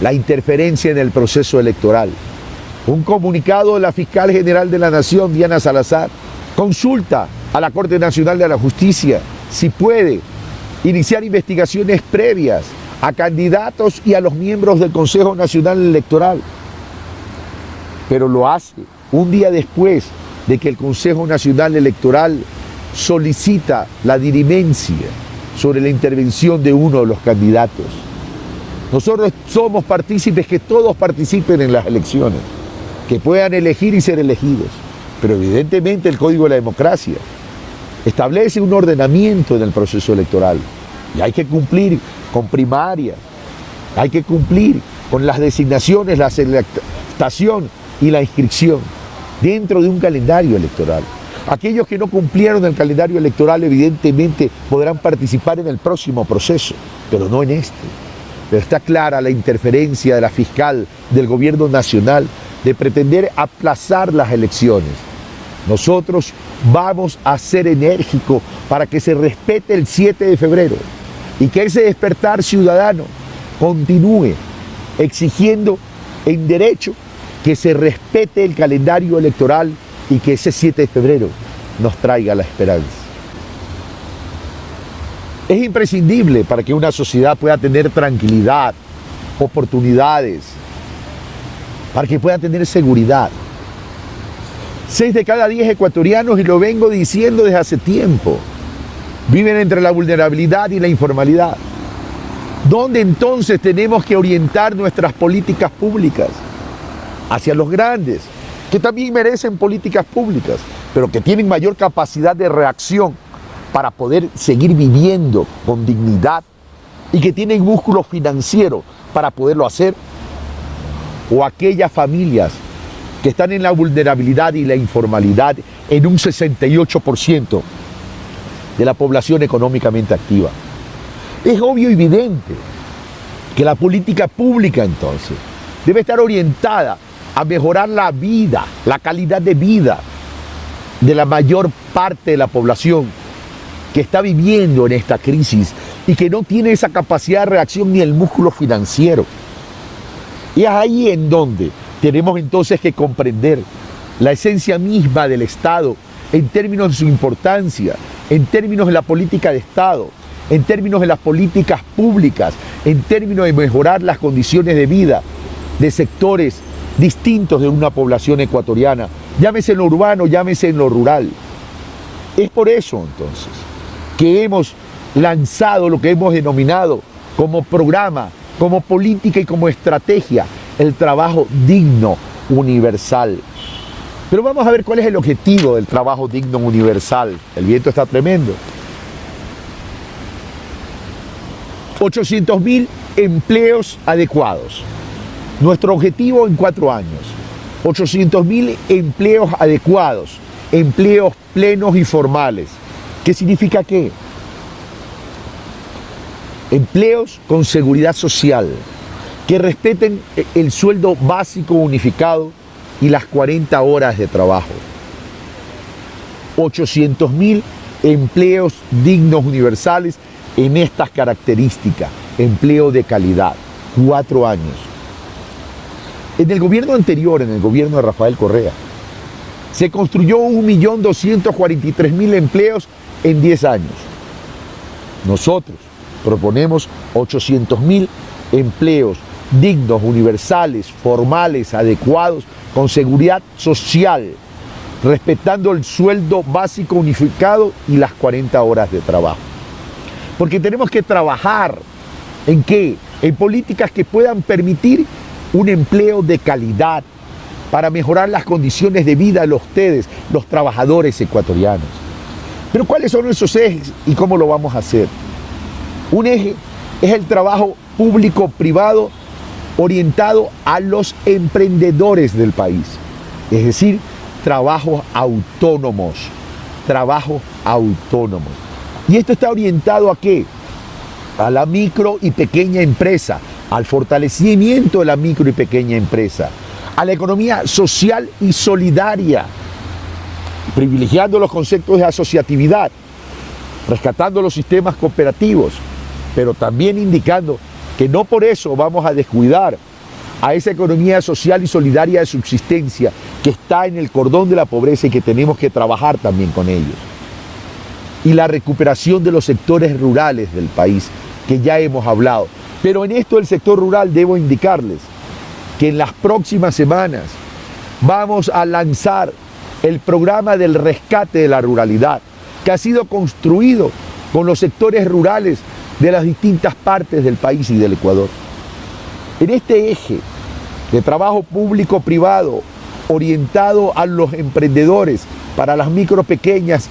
la interferencia en el proceso electoral. Un comunicado de la Fiscal General de la Nación, Diana Salazar, consulta a la Corte Nacional de la Justicia si puede iniciar investigaciones previas a candidatos y a los miembros del Consejo Nacional Electoral. Pero lo hace un día después de que el Consejo Nacional Electoral solicita la dirimencia sobre la intervención de uno de los candidatos. Nosotros somos partícipes, que todos participen en las elecciones, que puedan elegir y ser elegidos. Pero evidentemente el Código de la Democracia establece un ordenamiento en el proceso electoral y hay que cumplir con primarias, hay que cumplir con las designaciones, la selectación y la inscripción dentro de un calendario electoral. Aquellos que no cumplieron el calendario electoral evidentemente podrán participar en el próximo proceso, pero no en este. Pero está clara la interferencia de la fiscal del gobierno nacional de pretender aplazar las elecciones. Nosotros vamos a ser enérgicos para que se respete el 7 de febrero y que ese despertar ciudadano continúe exigiendo en derecho que se respete el calendario electoral y que ese 7 de febrero nos traiga la esperanza. Es imprescindible para que una sociedad pueda tener tranquilidad, oportunidades, para que pueda tener seguridad. 6 de cada 10 ecuatorianos, y lo vengo diciendo desde hace tiempo, viven entre la vulnerabilidad y la informalidad. ¿Dónde entonces tenemos que orientar nuestras políticas públicas? Hacia los grandes, que también merecen políticas públicas, pero que tienen mayor capacidad de reacción para poder seguir viviendo con dignidad y que tienen músculo financiero para poderlo hacer, o aquellas familias que están en la vulnerabilidad y la informalidad en un 68% de la población económicamente activa. Es obvio y evidente que la política pública entonces debe estar orientada a mejorar la vida, la calidad de vida de la mayor parte de la población que está viviendo en esta crisis y que no tiene esa capacidad de reacción ni el músculo financiero. Y es ahí en donde tenemos entonces que comprender la esencia misma del Estado en términos de su importancia, en términos de la política de Estado, en términos de las políticas públicas, en términos de mejorar las condiciones de vida de sectores distintos de una población ecuatoriana, llámese en lo urbano, llámese en lo rural. Es por eso entonces que hemos lanzado lo que hemos denominado como programa, como política y como estrategia, el trabajo digno universal. Pero vamos a ver cuál es el objetivo del trabajo digno universal. El viento está tremendo. 800.000 empleos adecuados. Nuestro objetivo en 4 años. 800.000 empleos adecuados, empleos plenos y formales. ¿Qué significa qué? Empleos con seguridad social, que respeten el sueldo básico unificado y las 40 horas de trabajo. 800.000 empleos dignos universales en estas características, empleo de calidad, 4 años. En el gobierno anterior, en el gobierno de Rafael Correa, se construyó 1.243.000 empleos en 10 años. Nosotros proponemos 800.000 empleos dignos, universales, formales, adecuados, con seguridad social, respetando el sueldo básico unificado y las 40 horas de trabajo. Porque tenemos que trabajar ¿en qué? En políticas que puedan permitir un empleo de calidad para mejorar las condiciones de vida de ustedes, los trabajadores ecuatorianos. Pero ¿cuáles son esos ejes y cómo lo vamos a hacer? Un eje es el trabajo público-privado orientado a los emprendedores del país, es decir, trabajos autónomos. Y esto está orientado ¿a qué? A la micro y pequeña empresa, al fortalecimiento de la micro y pequeña empresa, a la economía social y solidaria, privilegiando los conceptos de asociatividad, rescatando los sistemas cooperativos, pero también indicando que no por eso vamos a descuidar a esa economía social y solidaria de subsistencia que está en el cordón de la pobreza y que tenemos que trabajar también con ellos. Y la recuperación de los sectores rurales del país, que ya hemos hablado. Pero en esto del sector rural debo indicarles que en las próximas semanas vamos a lanzar el programa del rescate de la ruralidad, que ha sido construido con los sectores rurales de las distintas partes del país y del Ecuador. En este eje de trabajo público-privado orientado a los emprendedores, para las micro y pequeñas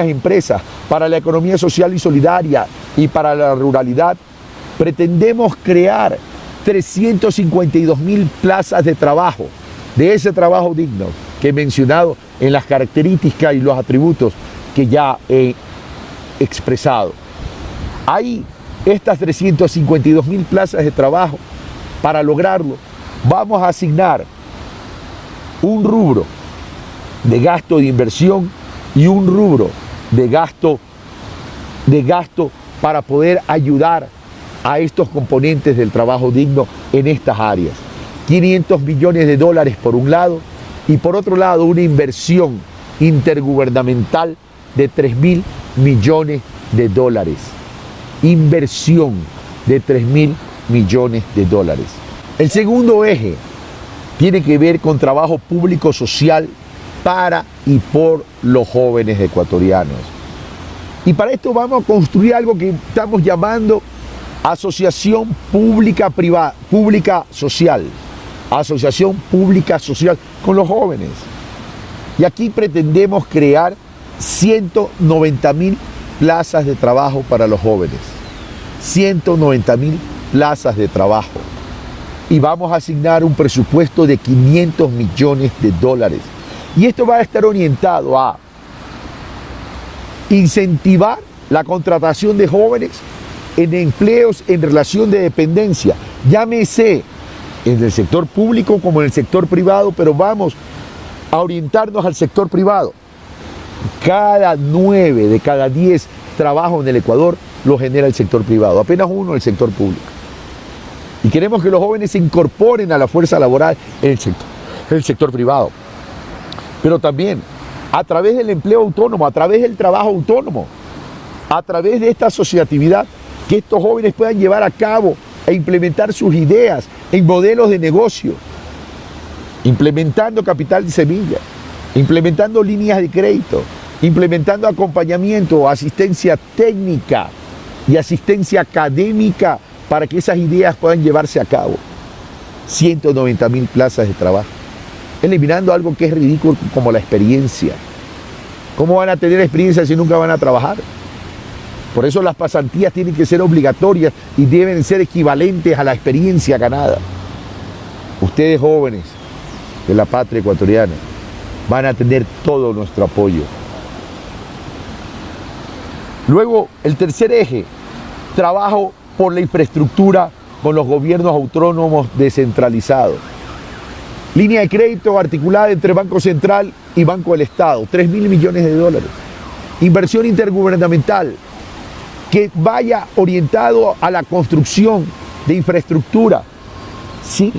empresas, para la economía social y solidaria y para la ruralidad, pretendemos crear 352.000 plazas de trabajo, de ese trabajo digno que he mencionado en las características y los atributos que ya he expresado. Hay estas 352.000 plazas de trabajo. Para lograrlo, vamos a asignar un rubro de gasto de inversión y un rubro de gasto para poder ayudar a estos componentes del trabajo digno en estas áreas. 500 millones de dólares por un lado y por otro lado una inversión intergubernamental de 3.000 millones de dólares. Inversión de 3.000 millones de dólares. El segundo eje tiene que ver con trabajo público social para y por los jóvenes ecuatorianos. Y para esto vamos a construir algo que estamos llamando asociación pública social. Asociación pública social con los jóvenes. Y aquí pretendemos crear 190.000 plazas de trabajo para los jóvenes. 190.000 plazas de trabajo. Y vamos a asignar un presupuesto de 500 millones de dólares. Y esto va a estar orientado a incentivar la contratación de jóvenes en empleos en relación de dependencia, llámese en el sector público como en el sector privado, pero vamos a orientarnos al sector privado. Cada 9 de cada 10 trabajos en el Ecuador lo genera el sector privado, apenas uno el sector público. Y queremos que los jóvenes se incorporen a la fuerza laboral en el sector privado. Pero también a través del empleo autónomo, a través del trabajo autónomo, a través de esta asociatividad, que estos jóvenes puedan llevar a cabo e implementar sus ideas en modelos de negocio, implementando capital de semilla, implementando líneas de crédito, implementando acompañamiento, asistencia técnica y asistencia académica para que esas ideas puedan llevarse a cabo. 190.000 plazas de trabajo. Eliminando algo que es ridículo como la experiencia. ¿Cómo van a tener experiencia si nunca van a trabajar? Por eso las pasantías tienen que ser obligatorias y deben ser equivalentes a la experiencia ganada. Ustedes jóvenes de la patria ecuatoriana van a tener todo nuestro apoyo. Luego, el tercer eje, trabajo por la infraestructura con los gobiernos autónomos descentralizados. Línea de crédito articulada entre Banco Central y Banco del Estado, 3.000 millones de dólares. Inversión intergubernamental que vaya orientado a la construcción de infraestructura. Sí,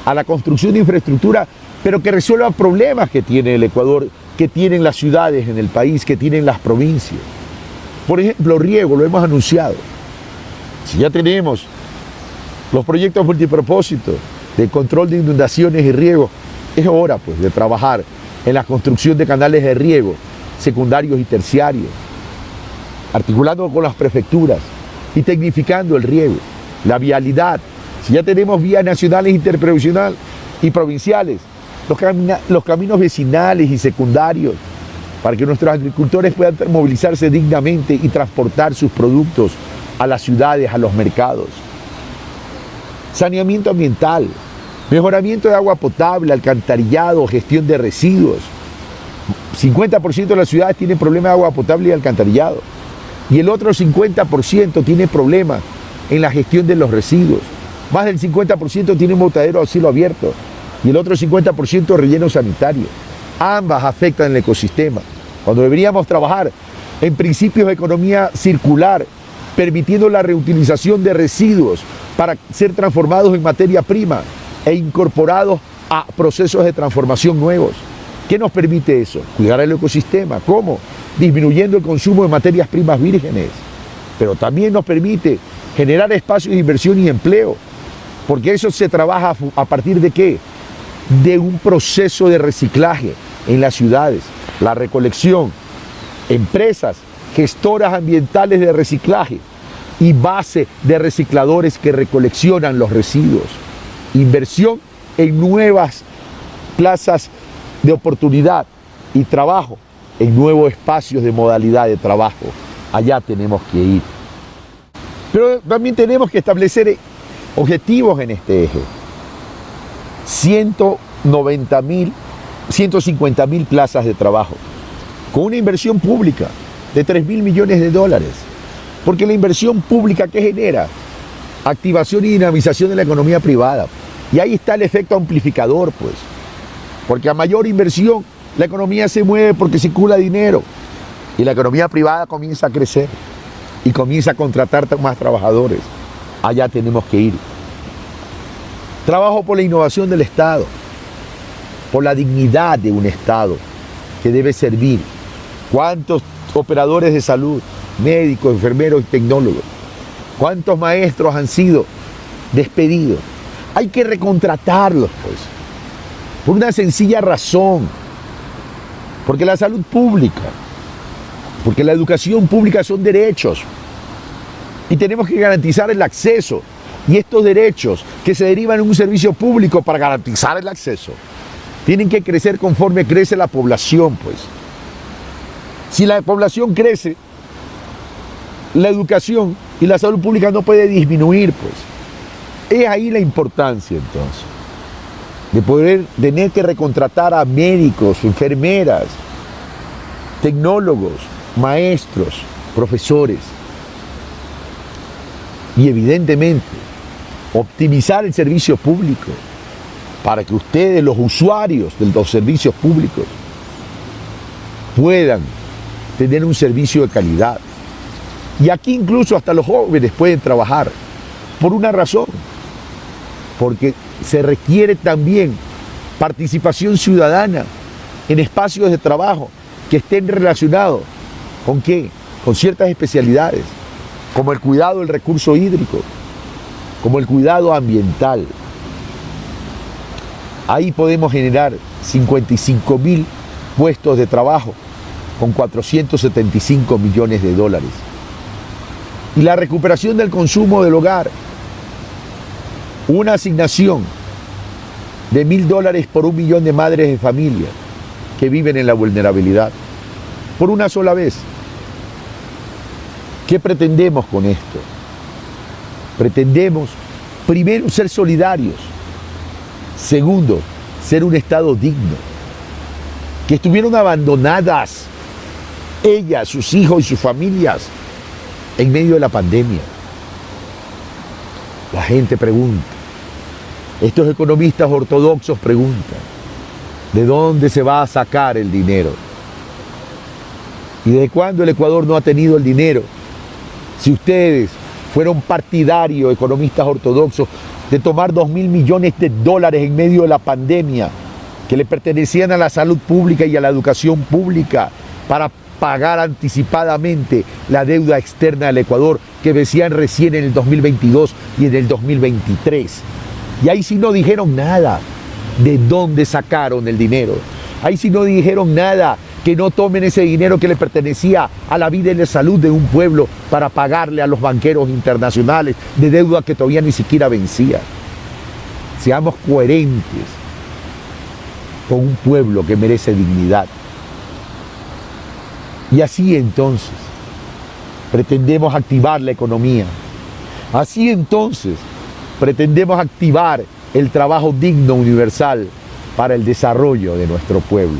a la construcción de infraestructura, pero que resuelva problemas que tiene el Ecuador, que tienen las ciudades en el país, que tienen las provincias. Por ejemplo, riego, lo hemos anunciado. Si ya tenemos los proyectos multipropósitos de control de inundaciones y riego, es hora pues de trabajar en la construcción de canales de riego secundarios y terciarios, articulando con las prefecturas y tecnificando el riego, la vialidad. Si ya tenemos vías nacionales, interprovinciales y provinciales, los caminos vecinales y secundarios, para que nuestros agricultores puedan movilizarse dignamente y transportar sus productos a las ciudades, a los mercados. Saneamiento ambiental, mejoramiento de agua potable, alcantarillado, gestión de residuos. 50% de las ciudades tienen problemas de agua potable y alcantarillado. Y el otro 50% tiene problemas en la gestión de los residuos. Más del 50% tiene un botadero a cielo abierto y el otro 50% relleno sanitario. Ambas afectan el ecosistema. Cuando deberíamos trabajar en principios de economía circular, permitiendo la reutilización de residuos, para ser transformados en materia prima e incorporados a procesos de transformación nuevos. ¿Qué nos permite eso? Cuidar el ecosistema. ¿Cómo? Disminuyendo el consumo de materias primas vírgenes. Pero también nos permite generar espacios de inversión y empleo. Porque eso se trabaja a partir de ¿qué? De un proceso de reciclaje en las ciudades. La recolección, empresas, gestoras ambientales de reciclaje y base de recicladores que recoleccionan los residuos. Inversión en nuevas plazas de oportunidad y trabajo en nuevos espacios de modalidad de trabajo. Allá tenemos que ir. Pero también tenemos que establecer objetivos en este eje. 150.000 plazas de trabajo, con una inversión pública de 3.000 millones de dólares. Porque la inversión pública, ¿qué genera? Activación y dinamización de la economía privada. Y ahí está el efecto amplificador, pues. Porque a mayor inversión, la economía se mueve porque circula dinero. Y la economía privada comienza a crecer y comienza a contratar más trabajadores. Allá tenemos que ir. Trabajo por la innovación del Estado, por la dignidad de un Estado que debe servir. ¿Cuántos operadores de salud, médicos, enfermeros y tecnólogos? ¿Cuántos maestros han sido despedidos? Hay que recontratarlos, pues, por una sencilla razón. Porque la salud pública, porque la educación pública son derechos. Y tenemos que garantizar el acceso. Y estos derechos que se derivan en un servicio público para garantizar el acceso, tienen que crecer conforme crece la población, pues. Si la población crece, la educación y la salud pública no puede disminuir, pues. Es ahí la importancia, entonces, de poder tener que recontratar a médicos, enfermeras, tecnólogos, maestros, profesores. Y evidentemente, optimizar el servicio público para que ustedes, los usuarios de los servicios públicos, puedan tener un servicio de calidad. Y aquí incluso hasta los jóvenes pueden trabajar, por una razón, porque se requiere también participación ciudadana en espacios de trabajo que estén relacionados ¿con qué? Con ciertas especialidades, como el cuidado del recurso hídrico, como el cuidado ambiental. Ahí podemos generar 55.000 puestos de trabajo con 475 millones de dólares. Y la recuperación del consumo del hogar, una asignación de $1.000 por 1 millón de madres de familia que viven en la vulnerabilidad, por una sola vez. ¿Qué pretendemos con esto? Pretendemos, primero, ser solidarios. Segundo, ser un Estado digno. Que estuvieron abandonadas ellas, sus hijos y sus familias en medio de la pandemia. La gente pregunta, estos economistas ortodoxos preguntan, ¿de dónde se va a sacar el dinero? ¿Y desde cuándo el Ecuador no ha tenido el dinero? Si ustedes fueron partidarios, economistas ortodoxos, de tomar 2.000 millones de dólares en medio de la pandemia, que le pertenecían a la salud pública y a la educación pública, para pagar anticipadamente la deuda externa del Ecuador, que vencían recién en el 2022 y en el 2023. Y ahí sí no dijeron nada de dónde sacaron el dinero. Ahí sí no dijeron nada, que no tomen ese dinero que le pertenecía a la vida y la salud de un pueblo para pagarle a los banqueros internacionales de deuda que todavía ni siquiera vencía. Seamos coherentes con un pueblo que merece dignidad. Y así entonces pretendemos activar la economía. Así entonces pretendemos activar el trabajo digno universal para el desarrollo de nuestro pueblo.